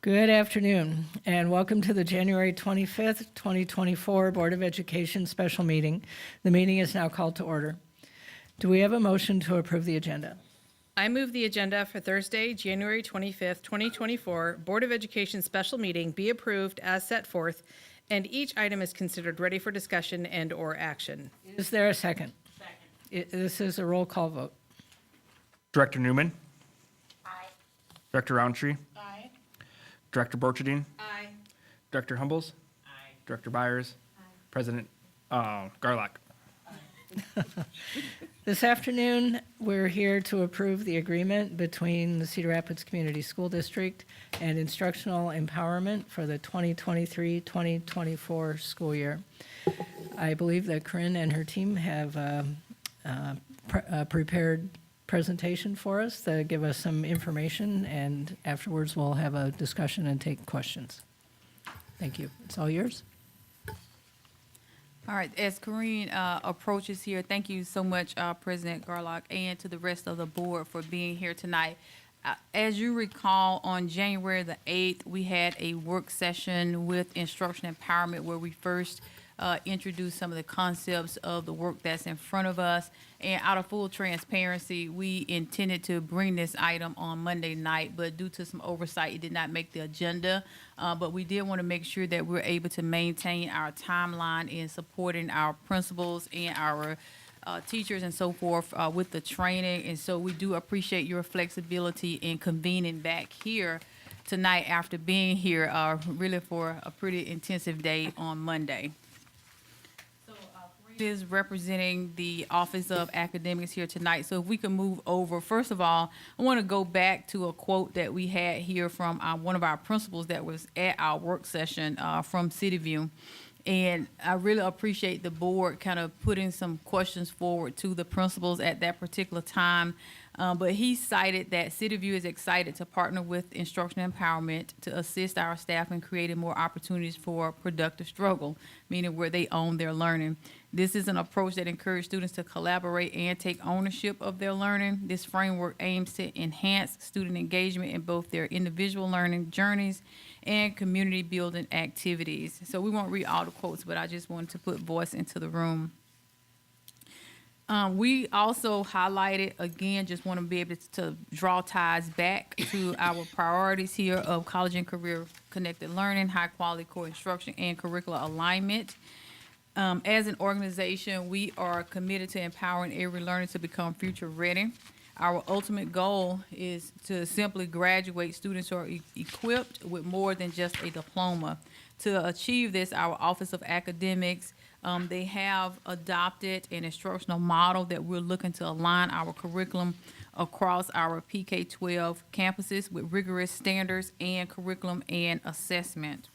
Good afternoon, and welcome to the January 25th, 2024 Board of Education special meeting. The meeting is now called to order. Do we have a motion to approve the agenda? I move the agenda for Thursday, January 25th, 2024 Board of Education special meeting be approved as set forth, and each item is considered ready for discussion and/or action. Is there a second? Second. This is a roll call vote. Director Newman. Aye. Director Roundtree. Aye. Director Borcherding. Aye. Director Humbles. Aye. Director Byers. President Garlock. This afternoon, we're here to approve the agreement between the Cedar Rapids Community School District and Instructional Empowerment for the 2023-2024 school year. I believe that Corinne and her team have prepared presentation for us to give us some information, and afterwards we'll have a discussion and take questions. Thank you. It's all yours. All right, as Corinne approaches here, thank you so much, President Garlock, and to the rest of the board for being here tonight. As you recall, on January the 8th, we had a work session with Instruction Empowerment where we first introduced some of the concepts of the work that's in front of us. And out of full transparency, we intended to bring this item on Monday night, but due to some oversight, it did not make the agenda. But we did want to make sure that we're able to maintain our timeline in supporting our principals and our teachers and so forth with the training. And so we do appreciate your flexibility in convening back here tonight after being here really for a pretty intensive day on Monday. Is representing the Office of Academics here tonight. So if we can move over, first of all, I want to go back to a quote that we had here from one of our principals that was at our work session from CityView. And I really appreciate the board kind of putting some questions forward to the principals at that particular time. But he cited that CityView is excited to partner with Instructional Empowerment to assist our staff in creating more opportunities for productive struggle, meaning where they own their learning. This is an approach that encourages students to collaborate and take ownership of their learning. This framework aims to enhance student engagement in both their individual learning journeys and community building activities. So we won't read all the quotes, but I just wanted to put voice into the room. We also highlighted, again, just want to be able to draw ties back to our priorities here of college and career connected learning, high quality core instruction, and curricular alignment. As an organization, we are committed to empowering every learner to become future ready. Our ultimate goal is to simply graduate students who are equipped with more than just a diploma. To achieve this, our Office of Academics, they have adopted an instructional model that we're looking to align our curriculum across our PK-12 campuses with rigorous standards and curriculum and assessment.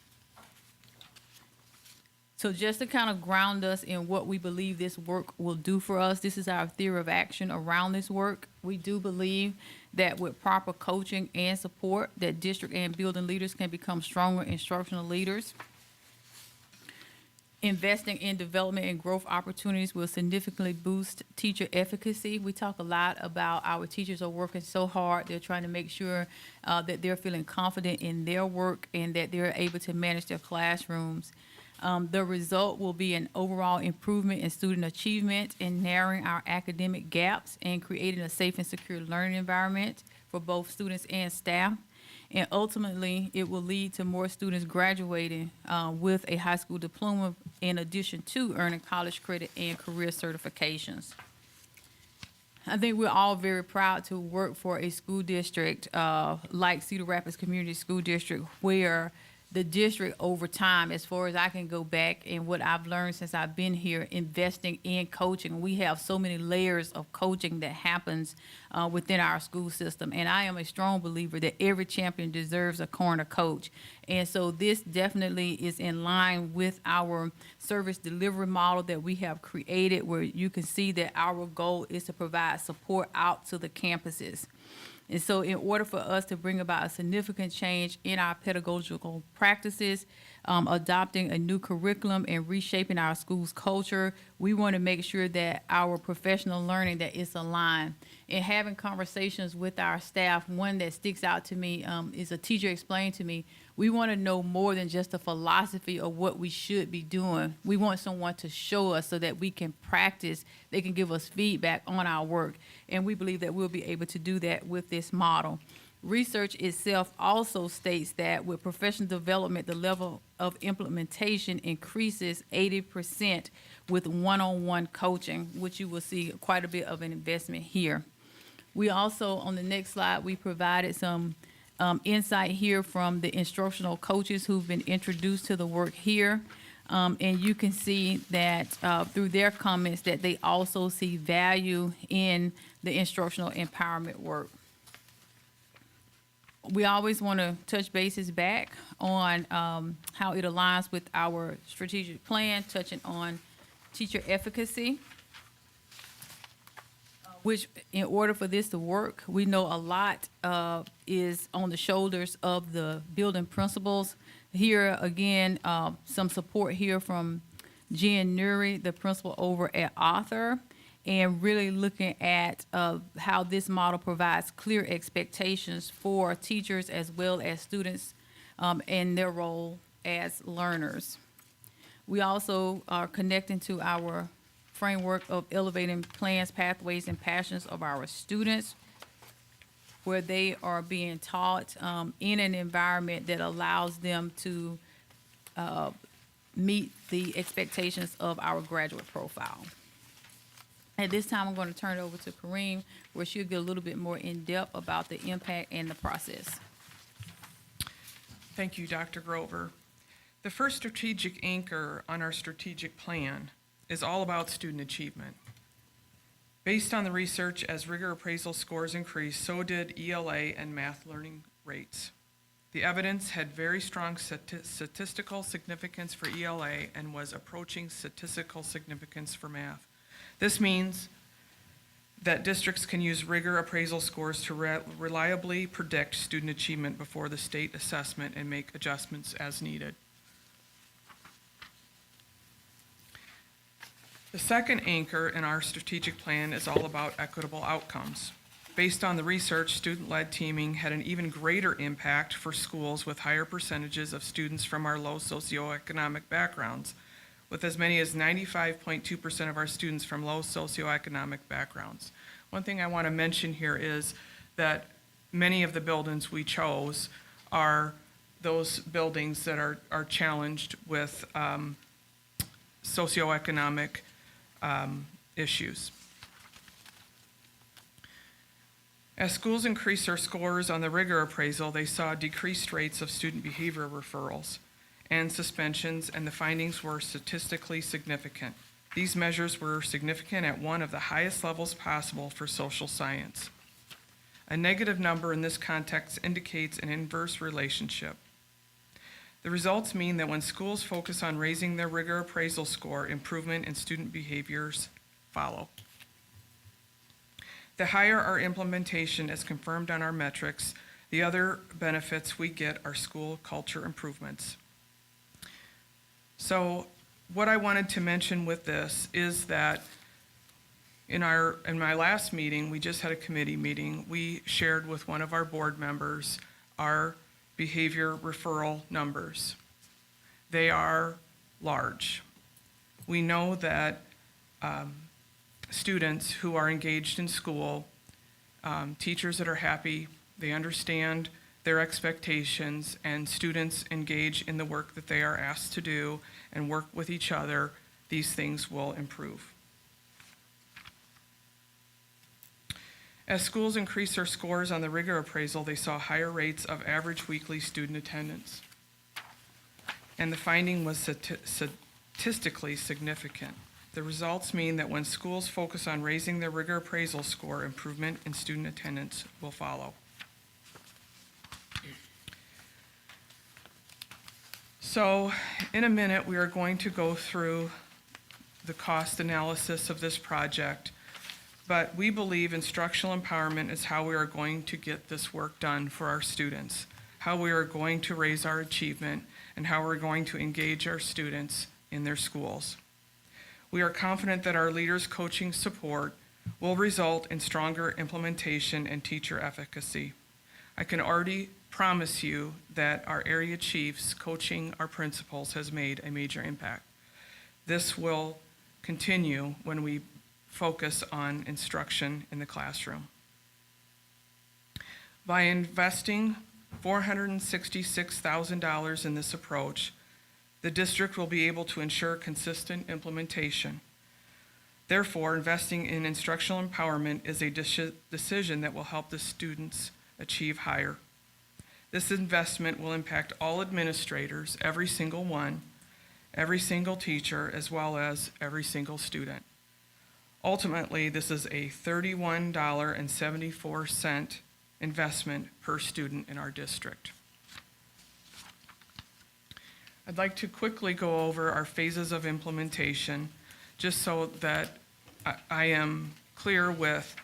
So just to kind of ground us in what we believe this work will do for us, this is our theory of action around this work. We do believe that with proper coaching and support, that district and building leaders can become stronger instructional leaders. Investing in development and growth opportunities will significantly boost teacher efficacy. We talk a lot about our teachers are working so hard. They're trying to make sure that they're feeling confident in their work and that they're able to manage their classrooms. The result will be an overall improvement in student achievement in narrowing our academic gaps and creating a safe and secure learning environment for both students and staff. And ultimately, it will lead to more students graduating with a high school diploma in addition to earning college credit and career certifications. I think we're all very proud to work for a school district like Cedar Rapids Community School District, where the district over time, as far as I can go back and what I've learned since I've been here, investing in coaching. We have so many layers of coaching that happens within our school system. And I am a strong believer that every champion deserves a corner coach. And so this definitely is in line with our service delivery model that we have created, where you can see that our goal is to provide support out to the campuses. And so in order for us to bring about a significant change in our pedagogical practices, adopting a new curriculum and reshaping our school's culture. We want to make sure that our professional learning that is aligned. And having conversations with our staff, one that sticks out to me is a teacher explained to me, we want to know more than just a philosophy of what we should be doing. We want someone to show us so that we can practice, they can give us feedback on our work. And we believe that we'll be able to do that with this model. Research itself also states that with professional development, the level of implementation increases 80% with one-on-one coaching, which you will see quite a bit of an investment here. We also, on the next slide, we provided some insight here from the instructional coaches who've been introduced to the work here. And you can see that through their comments that they also see value in the instructional empowerment work. We always want to touch bases back on how it aligns with our strategic plan, touching on teacher efficacy, which in order for this to work, we know a lot is on the shoulders of the building principals. Here, again, some support here from Jen Nury, the principal over at Arthur, and really looking at how this model provides clear expectations for teachers as well as students in their role as learners. We also are connecting to our framework of elevating plans, pathways, and passions of our students, where they are being taught in an environment that allows them to meet the expectations of our graduate profile. At this time, I'm going to turn it over to Kareem, where she'll get a little bit more in-depth about the impact and the process. Thank you, Dr. Grover. The first strategic anchor on our strategic plan is all about student achievement. Based on the research, as rigor appraisal scores increased, so did ELA and math learning rates. The evidence had very strong statistical significance for ELA and was approaching statistical significance for math. This means that districts can use rigor appraisal scores to reliably predict student achievement before the state assessment and make adjustments as needed. The second anchor in our strategic plan is all about equitable outcomes. Based on the research, student-led teaming had an even greater impact for schools with higher percentages of students from our low socioeconomic backgrounds, with as many as 95.2% of our students from low socioeconomic backgrounds. One thing I want to mention here is that many of the buildings we chose are those buildings that are challenged with socioeconomic issues. As schools increased their scores on the rigor appraisal, they saw decreased rates of student behavior referrals and suspensions, and the findings were statistically significant. These measures were significant at one of the highest levels possible for social science. A negative number in this context indicates an inverse relationship. The results mean that when schools focus on raising their rigor appraisal score, improvement in student behaviors follow. The higher our implementation as confirmed on our metrics, the other benefits we get are school culture improvements. So what I wanted to mention with this is that in my last meeting, we just had a committee meeting, we shared with one of our board members our behavior referral numbers. They are large. We know that students who are engaged in school, teachers that are happy, they understand their expectations, and students engage in the work that they are asked to do and work with each other, these things will improve. As schools increased their scores on the rigor appraisal, they saw higher rates of average weekly student attendance. And the finding was statistically significant. The results mean that when schools focus on raising their rigor appraisal score, improvement in student attendance will follow. So in a minute, we are going to go through the cost analysis of this project, but we believe instructional empowerment is how we are going to get this work done for our students. how we are going to raise our achievement, and how we're going to engage our students in their schools. We are confident that our leaders' coaching support will result in stronger implementation and teacher efficacy. I can already promise you that our area chiefs coaching our principals has made a major impact. This will continue when we focus on instruction in the classroom. By investing $466,000 in this approach, the district will be able to ensure consistent implementation. Therefore, investing in instructional empowerment is a decision that will help the students achieve higher. This investment will impact all administrators, every single one, every single teacher, as well as every single student. Ultimately, this is a $31.74 investment per student in our district. I'd like to quickly go over our phases of implementation, just so that I am clear with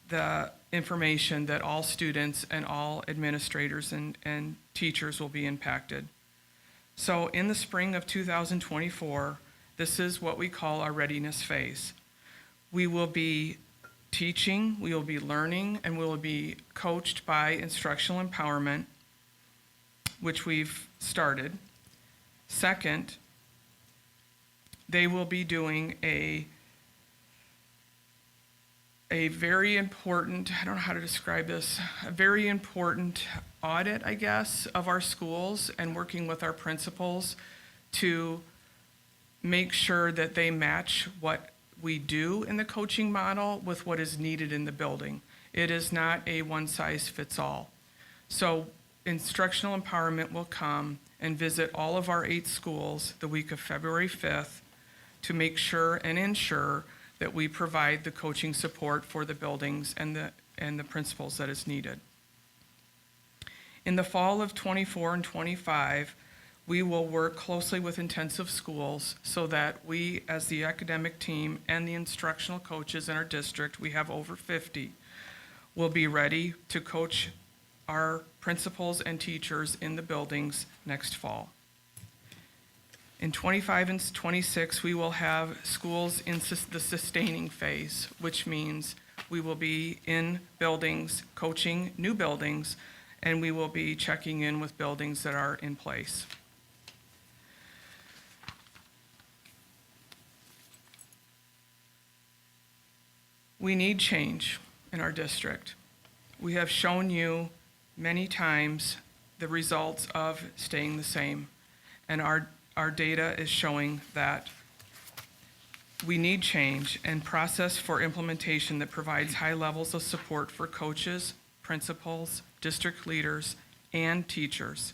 the information that all students and all administrators and teachers will be impacted. So in the spring of 2024, this is what we call our readiness phase. We will be teaching, we will be learning, and we will be coached by instructional empowerment, which we've started. Second, they will be doing a very important, I don't know how to describe this, a very important audit, I guess, of our schools and working with our principals to make sure that they match what we do in the coaching model with what is needed in the building. It is not a one-size-fits-all. So instructional empowerment will come and visit all of our 8 schools the week of February 5th to make sure and ensure that we provide the coaching support for the buildings and the principals that is needed. In the fall of 24 and 25, we will work closely with intensive schools so that we, as the academic team and the instructional coaches in our district, we have over 50, will be ready to coach our principals and teachers in the buildings next fall. In 25 and 26, we will have schools in the sustaining phase, which means we will be in buildings, coaching new buildings, and we will be checking in with buildings that are in place. We need change in our district. We have shown you many times the results of staying the same, and our data is showing that we need change and process for implementation that provides high levels of support for coaches, principals, district leaders, and teachers.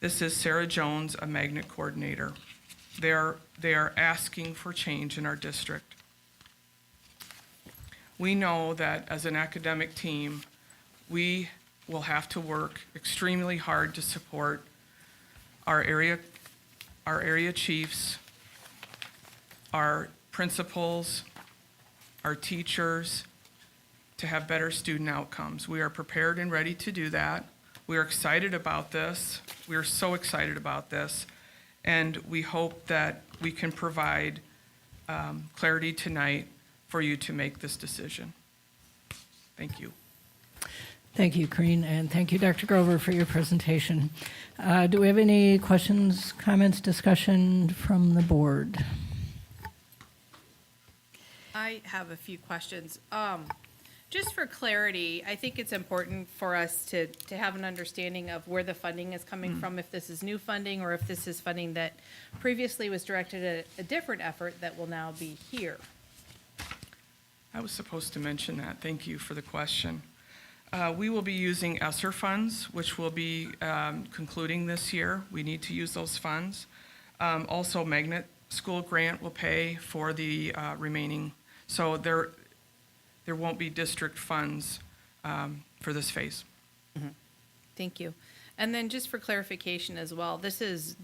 This is Sarah Jones, a magnet coordinator. They are asking for change in our district. We know that as an academic team, we will have to work extremely hard to support our area chiefs, our principals, our teachers, to have better student outcomes. We are prepared and ready to do that. We are excited about this. We are so excited about this. And we hope that we can provide clarity tonight for you to make this decision. Thank you. Thank you, Corrine, and thank you, Dr. Grover, for your presentation. Do we have any questions, comments, discussion from the board? I have a few questions. Just for clarity, I think it's important for us to have an understanding of where the funding is coming from, if this is new funding or if this is funding that previously was directed at a different effort that will now be here. I was supposed to mention that. Thank you for the question. We will be using ESSER funds, which will be concluding this year. We need to use those funds. Also, Magnet School Grant will pay for the remaining. So there won't be district funds for this phase. Thank you. And then just for clarification as well, this is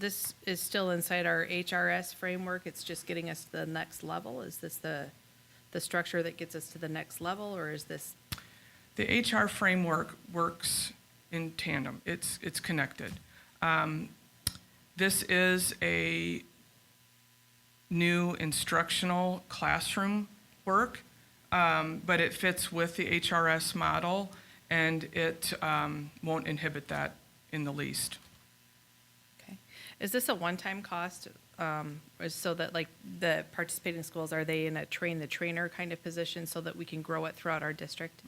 still inside our HRS framework. It's just getting us to the next level. Is this the structure that gets us to the next level, or is this? The HR framework works in tandem. It's connected. This is a new instructional classroom work, but it fits with the HRS model, and it won't inhibit that in the least. Okay. Is this a one-time cost? Or so that like the participating schools, are they in a train the trainer kind of position so that we can grow it throughout our district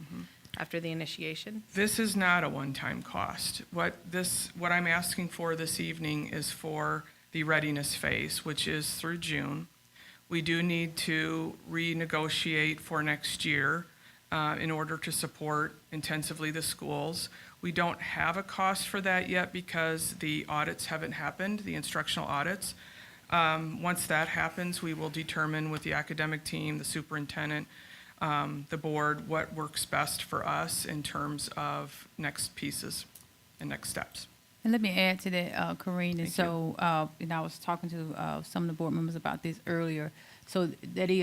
after the initiation? This is not a one-time cost. What I'm asking for this evening is for the readiness phase, which is through June. We do need to renegotiate for next year in order to support intensively the schools. We don't have a cost for that yet because the audits haven't happened, the instructional audits. Once that happens, we will determine with the academic team, the superintendent, the board, what works best for us in terms of next pieces and next steps. And let me add to that, Corrine, and Thank you. so, and I was talking to some of the board members about this earlier. So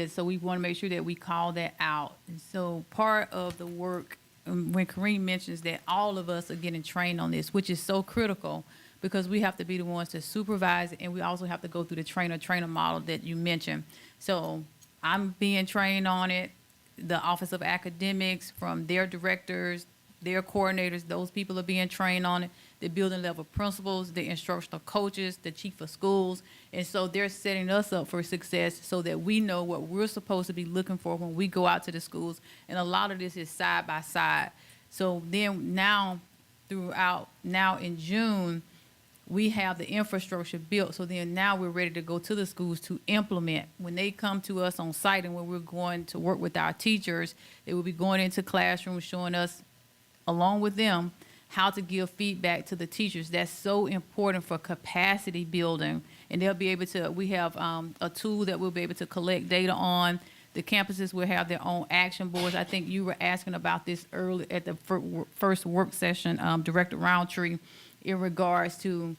so we want to make sure that we call that out. And so part of the work, when Corrine mentions that all of us are getting trained on this, which is so critical, because we have to be the ones to supervise it, and we also have to go through the trainer model that you mentioned. So I'm being trained on it, the Office of Academics, from their directors, their coordinators, those people are being trained on it, the building level principals, the instructional coaches, the chief of schools. And so they're setting us up for success so that we know what we're supposed to be looking for when we go out to the schools. And a lot of this is side by side. So then now in June, we have the infrastructure built. So then now we're ready to go to the schools to implement. When they come to us on site and when we're going to work with our teachers, they will be going into classrooms showing us, along with them, how to give feedback to the teachers. That's so important for capacity building. And they'll be able to, we have a tool that we'll be able to collect data on. The campuses will have their own action boards. I think you were asking about this early at the first work session, Director Roundtree, in regards to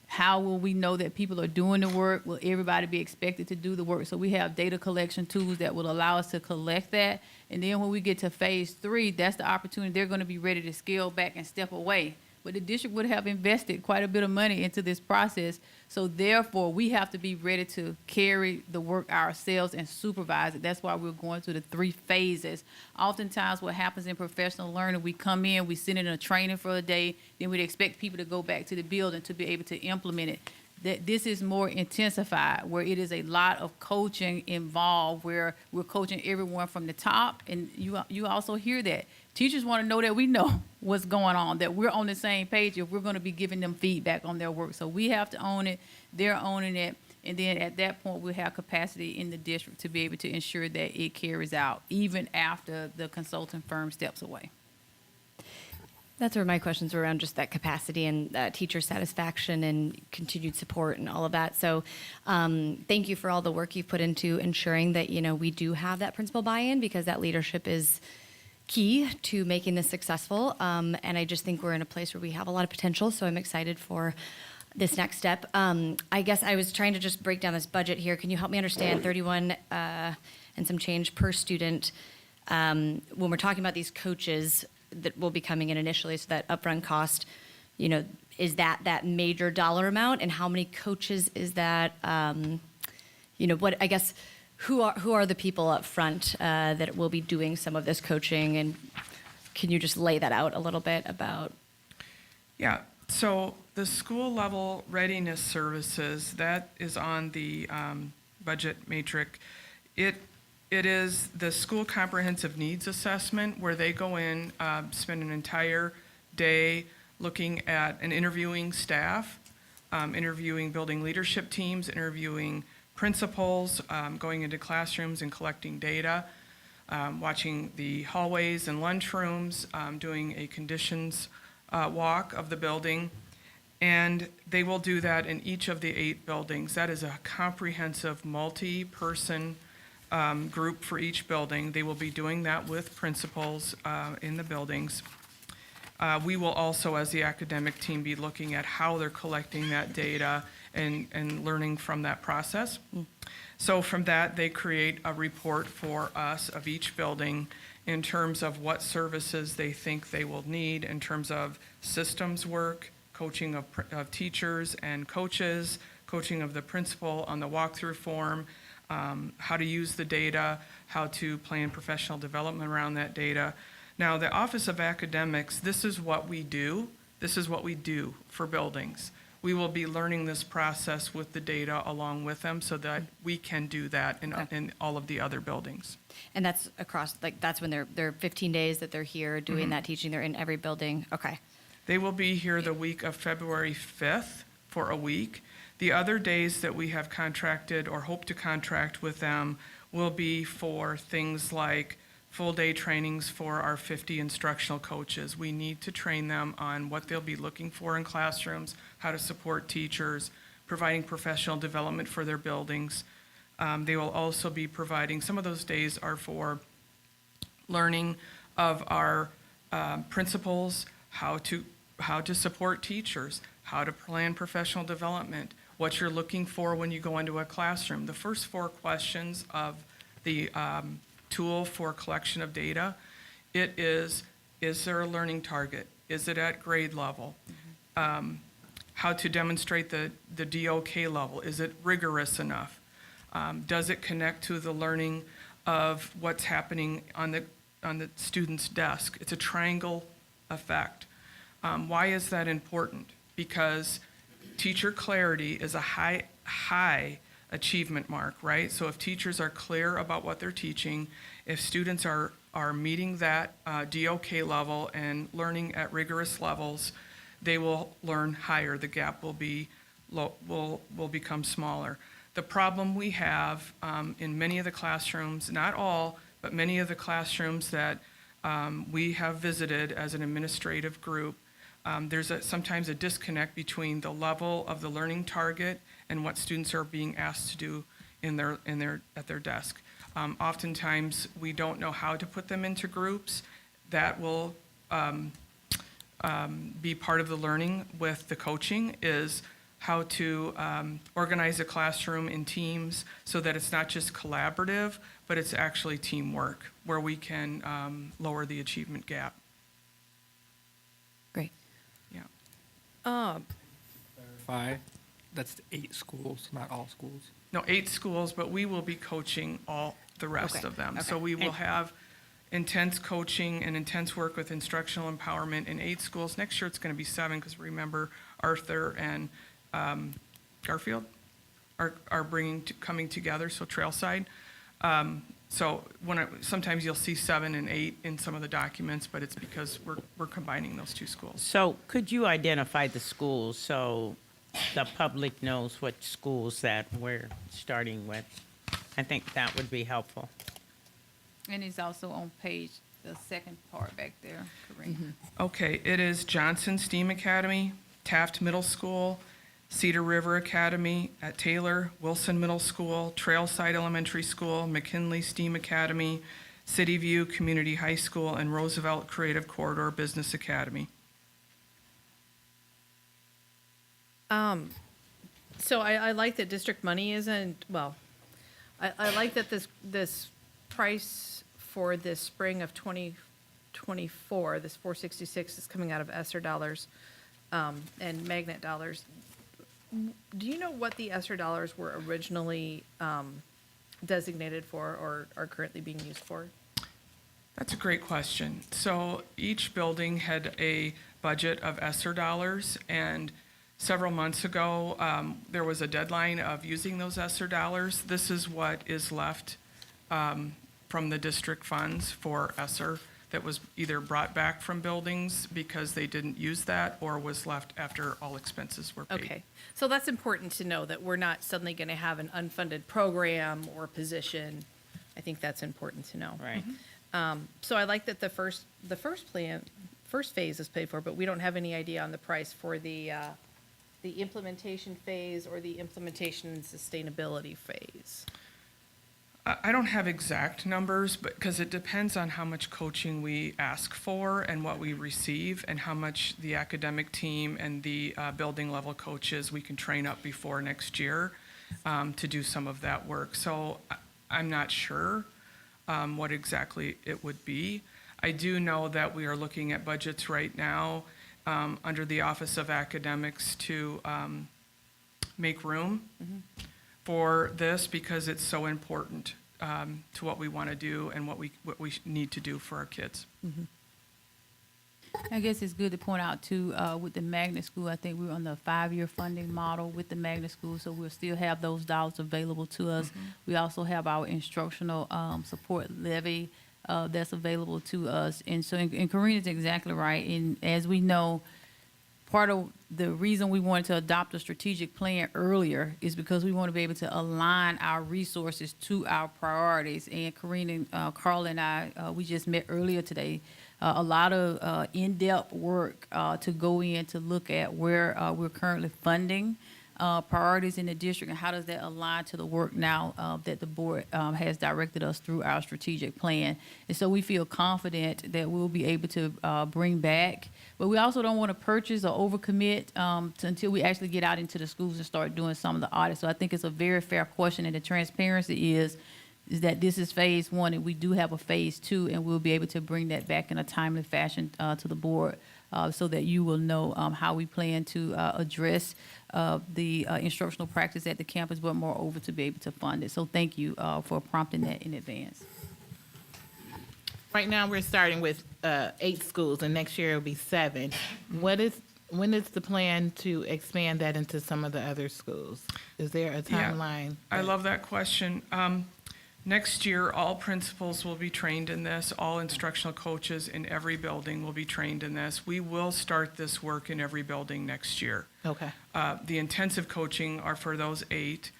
how will we know that people are doing the work? Will everybody be expected to do the work? So we have data collection tools that will allow us to collect that. And then when we get to phase 3, that's the opportunity. They're going to be ready to scale back and step away. But the district would have invested quite a bit of money into this process. So therefore, we have to be ready to carry the work ourselves and supervise it. That's why we're going through the 3 phases. Oftentimes what happens in professional learning, we come in, we sit in a training for a day, then we'd expect people to go back to the building to be able to implement it. That this is more intensified, where it is a lot of coaching involved, where we're coaching everyone from the top. And you also hear that. Teachers want to know that we know what's going on, that we're on the same page if we're going to be giving them feedback on their work. So we have to own it, they're owning it, and then at that point we'll have capacity in the district to be able to ensure that it carries out even after the consulting firm steps away. That's where my questions were around, just that capacity and teacher satisfaction and continued support and all of that. So thank you for all the work you've put into ensuring that, we do have that principal buy-in, because that leadership is key to making this successful. And I just think we're in a place where we have a lot of potential. So I'm excited for this next step. I guess I was trying to just break down this budget here. Can you help me understand 31 and some change per student when we're talking about these coaches that will be coming in initially, so that upfront cost, is that major dollar amount, and how many coaches is that? What, I guess, who are the people up front that will be doing some of this coaching, and can you just lay that out a little bit about? Yeah, so the school level readiness services, that is on the budget matrix. It is the school comprehensive needs assessment, where they go in, spend an entire day looking at and interviewing staff, interviewing building leadership teams, interviewing principals, going into classrooms and collecting data, watching the hallways and lunchrooms, doing a conditions walk of the building. And they will do that in each of the 8 buildings. That is a comprehensive multi-person group for each building. They will be doing that with principals in the buildings. We will also, as the academic team, be looking at how they're collecting that data and learning from that process. So from that, they create a report for us of each building, in terms of what services they think they will need, in terms of systems work, coaching of teachers and coaches, coaching of the principal on the walkthrough form, how to use the data, how to plan professional development around that data. Now, the Office of Academics, this is what we do. This is what we do for buildings. We will be learning this process with the data along with them so that we can do that in all of the other buildings. And that's across, like, that's when they're 15 days that they're here doing that teaching. They're in every building. Okay. They will be here the week of February 5th for a week. The other days that we have contracted or hope to contract with them will be for things like full-day trainings for our 50 instructional coaches. We need to train them on what they'll be looking for in classrooms, how to support teachers, providing professional development for their buildings. They will also be providing, some of those days are for learning of our principals, how to support teachers, how to plan professional development, what you're looking for when you go into a classroom. The first 4 questions of the tool for collection of data, it is there a learning target? Is it at grade level? How to demonstrate the DOK level? Is it rigorous enough? Does it connect to the learning of what's happening on the student's desk? It's a triangle effect. Why is that important? Because teacher clarity is a high achievement mark, right? So if teachers are clear about what they're teaching, if students are meeting that DOK level and learning at rigorous levels, they will learn higher. The gap will become smaller. The problem we have in many of the classrooms, not all, but many of the classrooms that we have visited as an administrative group, there's sometimes a disconnect between the level of the learning target and what students are being asked to do at their desk. Oftentimes, we don't know how to put them into groups. That will be part of the learning with the coaching, is how to organize a classroom in teams so that it's not just collaborative, but it's actually teamwork, where we can lower the achievement gap. Great. Yeah. Verify, that's 8 schools, not all schools. No, 8 schools, but we will be coaching all the rest Okay, of them. okay. So we will And- have intense coaching and intense work with instructional empowerment in 8 schools. Next year, it's going to be 7, because remember, Arthur and Garfield are coming together, so Trailside. So sometimes you'll see 7 and 8 in some of the documents, but it's because we're combining those 2 schools. So could you identify the schools so the public knows what schools that we're starting with? I think that would be helpful. And it's also on page, the second part back there, Corinne. Okay, it is Johnson STEAM Academy, Taft Middle School, Cedar River Academy at Taylor, Wilson Middle School, Trailside Elementary School, McKinley STEAM Academy, City View Community High School, and Roosevelt Creative Corridor Business Academy. So I like that district money isn't, well, I like that this price for this spring of 2024, this 466 is coming out of ESSER dollars and magnet dollars. Do you know what the ESSER dollars were originally designated for or are currently being used for? That's a great question. So each building had a budget of ESSER dollars, and several months ago, there was a deadline of using those ESSER dollars. This is what is left from the district funds for ESSER that was either brought back from buildings because they didn't use that or was left after all expenses were paid. Okay, so that's important to know, that we're not suddenly going to have an unfunded program or position. I think that's important to know. Right. So I like that the first phase is paid for, but we don't have any idea on the price for the implementation phase or the implementation and sustainability phase. I don't have exact numbers, but because it depends on how much coaching we ask for and what we receive, and how much the academic team and the building level coaches we can train up before next year to do some of that work. So I'm not sure. what exactly it would be. I do know that we are looking at budgets right now under the Office of Academics to make room for this because it's so important to what we want to do and what we need to do for our kids. I guess it's good to point out too, with the magnet school, I think we're on the 5-year funding model with the magnet school, so we'll still have those dollars available to us. We also have our instructional support levy that's available to us. And so, and Karina's exactly right. And as we know, part of the reason we wanted to adopt a strategic plan earlier is because we want to be able to align our resources to our priorities. And Karina, Carl and I, we just met earlier today. A lot of in-depth work to go in to look at where we're currently funding priorities in the district and how does that align to the work now that the board has directed us through our strategic plan. And so we feel confident that we'll be able to bring back, but we also don't want to purchase or overcommit until we actually get out into the schools and start doing some of the audits. So I think it's a very fair question, and the transparency is that this is phase 1 and we do have a phase 2, and we'll be able to bring that back in a timely fashion to the board so that you will know how we plan to address the instructional practice at the campus, but moreover to be able to fund it. So thank you for prompting that in advance. Right now, we're starting with 8 schools, and next year it'll be 7. When is the plan to expand that into some of the other schools? Is there a Yeah, timeline? I love that question. Next year, all principals will be trained in this. All instructional coaches in every building will be trained in this. We will start this work in every building next year. Okay. The intensive coaching are for those 8.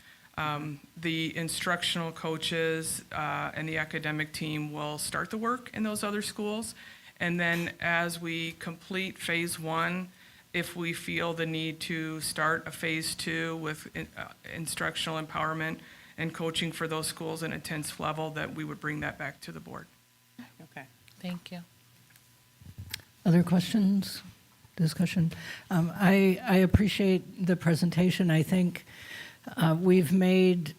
The instructional coaches and the academic team will start the work in those other schools. And then as we complete phase 1, if we feel the need to start a phase 2 with instructional empowerment and coaching for those schools at intense level, that we would bring that back to the board. Okay. Thank you. Other questions, discussion? I appreciate the presentation. I think we've made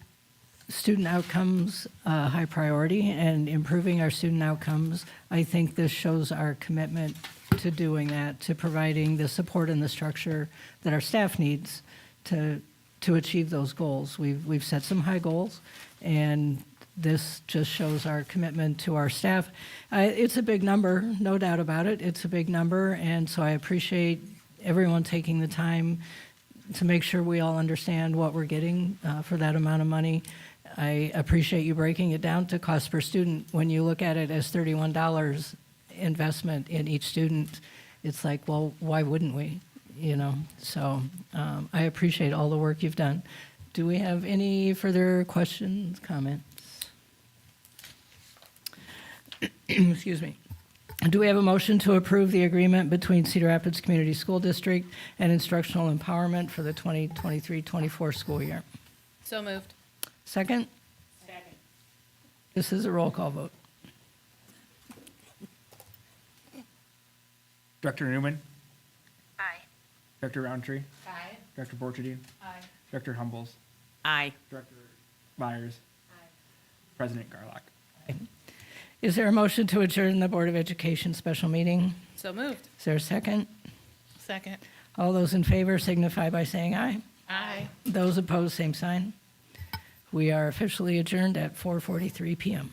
student outcomes a high priority, and improving our student outcomes, I think this shows our commitment to doing that, to providing the support and the structure that our staff needs to achieve those goals. We've set some high goals, and this just shows our commitment to our staff. It's a big number, no doubt about it. It's a big number, and so I appreciate everyone taking the time to make sure we all understand what we're getting for that amount of money. I appreciate you breaking it down to cost per student. When you look at it as $31 investment in each student, it's like, well, why wouldn't we? So I appreciate all the work you've done. Do we have any further questions, comments? Excuse me. Do we have a motion to approve the agreement between Cedar Rapids Community School District and Instructional Empowerment for the 2023-24 school year? So moved. Second? Second. This is a roll call vote. Director Newman, Aye. Director Roundtree, Aye. Director Borcherdine, Aye. Director Humbles, Aye. Director Myers, President Garlock. Is there a motion to adjourn the Board of Education special meeting? So moved. Is there a second? Second. All those in favor signify by saying aye. Aye. Those opposed, same sign. We are officially adjourned at 4:43 p.m.